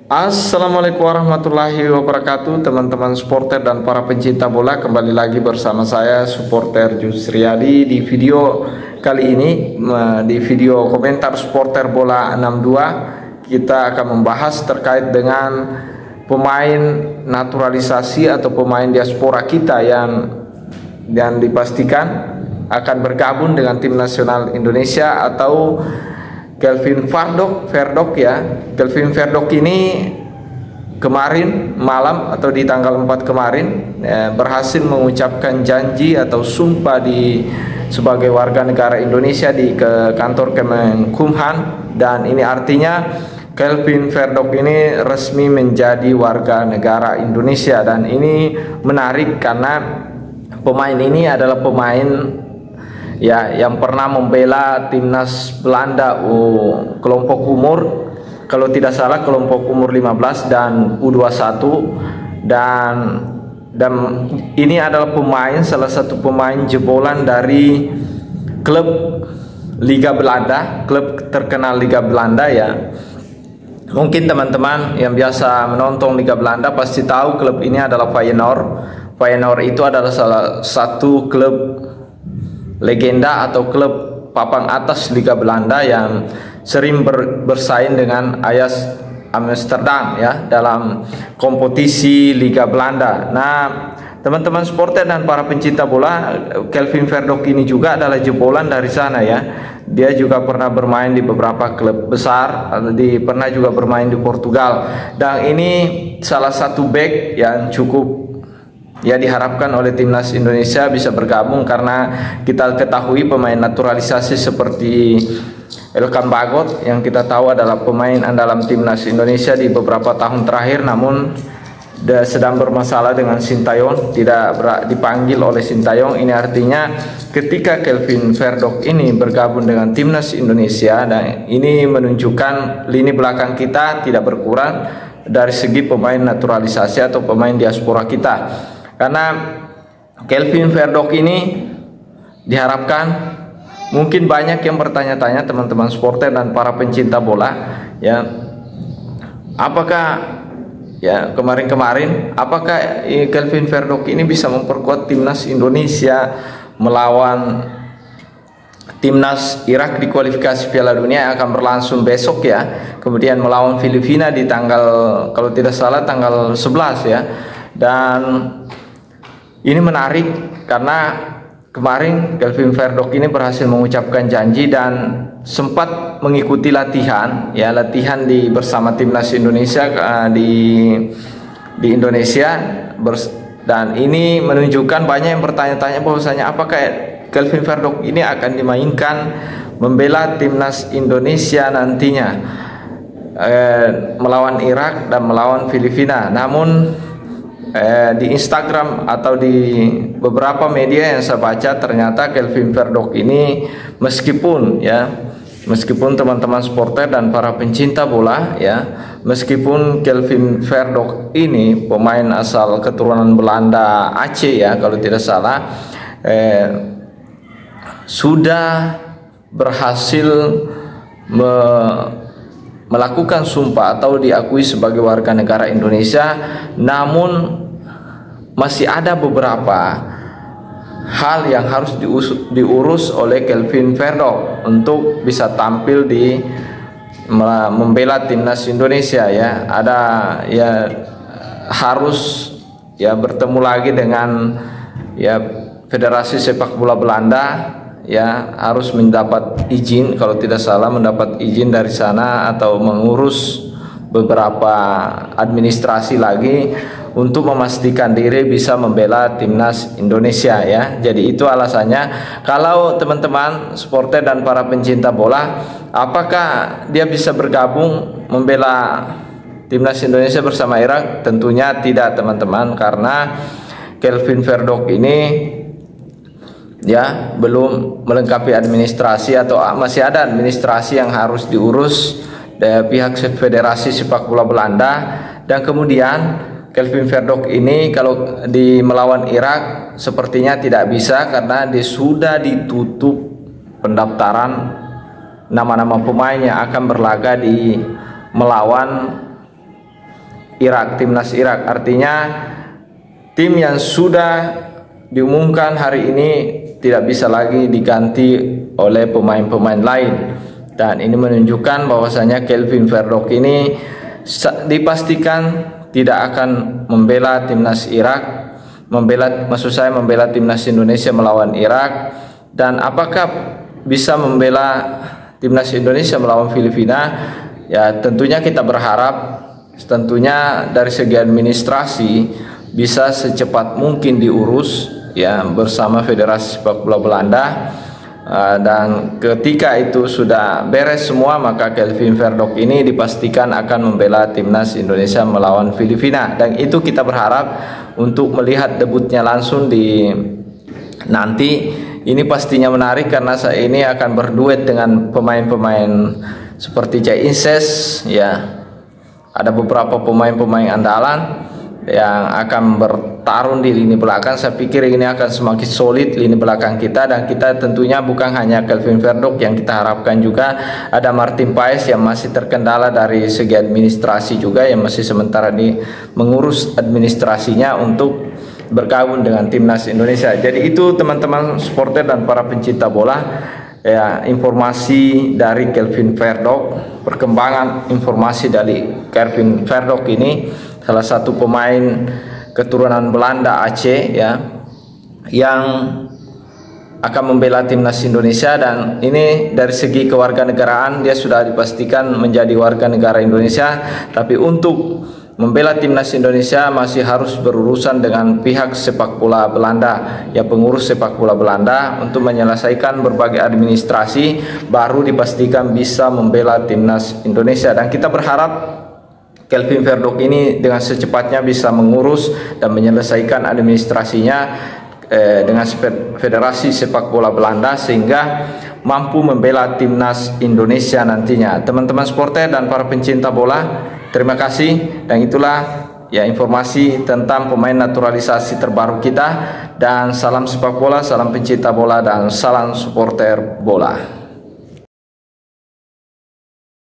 Assalamualaikum warahmatullahi wabarakatuh, teman-teman supporter dan para pencinta bola. Kembali lagi bersama saya supporter Jusriyadi di video kali ini. Di video komentar supporter bola 62 kita akan membahas terkait dengan pemain naturalisasi atau pemain diaspora kita yang dipastikan akan bergabung dengan tim nasional Indonesia, atau Kelvin Verdok ya. Kelvin Verdok ini kemarin malam atau di tanggal 4 kemarin berhasil mengucapkan janji atau sumpah sebagai warga negara Indonesia di kantor Kemenkumham, dan ini artinya Kelvin Verdok ini resmi menjadi warga negara Indonesia. Dan ini menarik karena pemain ini adalah pemain yang pernah membela timnas Belanda kelompok umur, kalau tidak salah kelompok umur 15 dan U21, dan ini adalah salah satu pemain jebolan dari klub Liga Belanda, klub terkenal Liga Belanda ya. Mungkin teman-teman yang biasa menonton Liga Belanda pasti tahu klub ini adalah Feyenoord. Feyenoord itu adalah salah satu klub legenda atau klub papan atas Liga Belanda yang sering bersaing dengan Ajax Amsterdam ya dalam kompetisi Liga Belanda. Nah, teman-teman supporter dan para pencinta bola, Kelvin Verdok ini juga adalah jebolan dari sana ya. Dia juga pernah bermain di beberapa klub besar, pernah juga bermain di Portugal, dan ini salah satu back yang cukup diharapkan oleh timnas Indonesia bisa bergabung, karena kita ketahui pemain naturalisasi seperti Elkan Bagot yang kita tahu adalah pemain andalan timnas Indonesia di beberapa tahun terakhir, namun sedang bermasalah dengan Sintayong, tidak dipanggil oleh Sintayong. Ini artinya ketika Kelvin Verdok ini bergabung dengan timnas Indonesia, dan ini menunjukkan lini belakang kita tidak berkurang dari segi pemain naturalisasi atau pemain diaspora kita. Karena Kelvin Verdok ini diharapkan, mungkin banyak yang bertanya-tanya teman-teman supporter dan para pencinta bola ya, apakah kemarin apakah Kelvin Verdok ini bisa memperkuat timnas Indonesia melawan timnas Irak di kualifikasi Piala Dunia yang akan berlangsung besok ya, kemudian melawan Filipina di tanggal, kalau tidak salah tanggal 11 ya. Dan ini menarik karena kemarin Kelvin Verdok ini berhasil mengucapkan janji dan sempat mengikuti latihan bersama timnas Indonesia di Indonesia, dan ini menunjukkan banyak yang bertanya-tanya bahwasanya apakah Kelvin Verdok ini akan dimainkan membela timnas Indonesia nantinya melawan Irak dan melawan Filipina. Namun di Instagram atau di beberapa media yang saya baca, ternyata Kelvin Verdok ini meskipun teman-teman supporter dan para pencinta bola ya, meskipun Kelvin Verdok ini pemain asal keturunan Belanda, Aceh ya kalau tidak salah, sudah berhasil melakukan sumpah atau diakui sebagai warga negara Indonesia, namun masih ada beberapa hal yang harus diurus oleh Kelvin Verdok untuk bisa tampil membela timnas Indonesia ya. Harus bertemu lagi dengan Federasi Sepak Bola Belanda ya, harus mendapat izin, kalau tidak salah mendapat izin dari sana atau mengurus beberapa administrasi lagi untuk memastikan diri bisa membela timnas Indonesia ya. Jadi itu alasannya. Kalau teman-teman supporter dan para pencinta bola, apakah dia bisa bergabung membela timnas Indonesia bersama Irak? Tentunya tidak teman-teman, karena Kelvin Verdok ini belum melengkapi administrasi, atau masih ada administrasi yang harus diurus dari pihak Federasi Sepak Bola Belanda. Dan kemudian Kelvin Verdok ini kalau melawan Irak sepertinya tidak bisa, karena sudah ditutup pendaftaran nama-nama pemain yang akan berlaga melawan Irak, timnas Irak. Artinya tim yang sudah diumumkan hari ini tidak bisa lagi diganti oleh pemain-pemain lain. Dan ini menunjukkan bahwasanya Kelvin Verdonk ini dipastikan tidak akan membela timnas Irak, membela timnas Indonesia melawan Irak. Dan apakah bisa membela timnas Indonesia melawan Filipina? Ya tentunya kita berharap tentunya dari segi administrasi bisa secepat mungkin diurus ya bersama Federasi Sepak Bola Belanda. Dan ketika itu sudah beres semua, maka Kelvin Verdonk ini dipastikan akan membela timnas Indonesia melawan Filipina. Dan itu kita berharap untuk melihat debutnya langsung di nanti. Ini pastinya menarik karena saya ini akan berduet dengan pemain-pemain seperti Jai Inses ya. Ada beberapa pemain-pemain andalan yang akan bertarung di lini belakang. Saya pikir ini akan semakin solid lini belakang kita, dan kita tentunya bukan hanya Kelvin Verdonk yang kita harapkan, juga ada Martin Paes yang masih terkendala dari segi administrasi juga, yang masih sementara mengurus administrasinya untuk bergabung dengan timnas Indonesia. Jadi itu teman-teman supporter dan para pencinta bola ya, informasi dari Kelvin Verdonk, perkembangan informasi dari Kelvin Verdonk ini, salah satu pemain keturunan Belanda Aceh ya, yang akan membela timnas Indonesia. Dan ini dari segi kewarganegaraan dia sudah dipastikan menjadi warga negara Indonesia, tapi untuk membela timnas Indonesia masih harus berurusan dengan pihak sepak bola Belanda ya, pengurus sepak bola Belanda, untuk menyelesaikan berbagai administrasi baru dipastikan bisa membela timnas Indonesia. Dan kita berharap Kelvin Verdonk ini dengan secepatnya bisa mengurus dan menyelesaikan administrasinya dengan Federasi Sepak Bola Belanda, sehingga mampu membela timnas Indonesia nantinya. Teman-teman supporter dan para pencinta bola, terima kasih. Dan itulah ya informasi tentang pemain naturalisasi terbaru kita. Dan salam sepak bola, salam pencinta bola, dan salam supporter bola.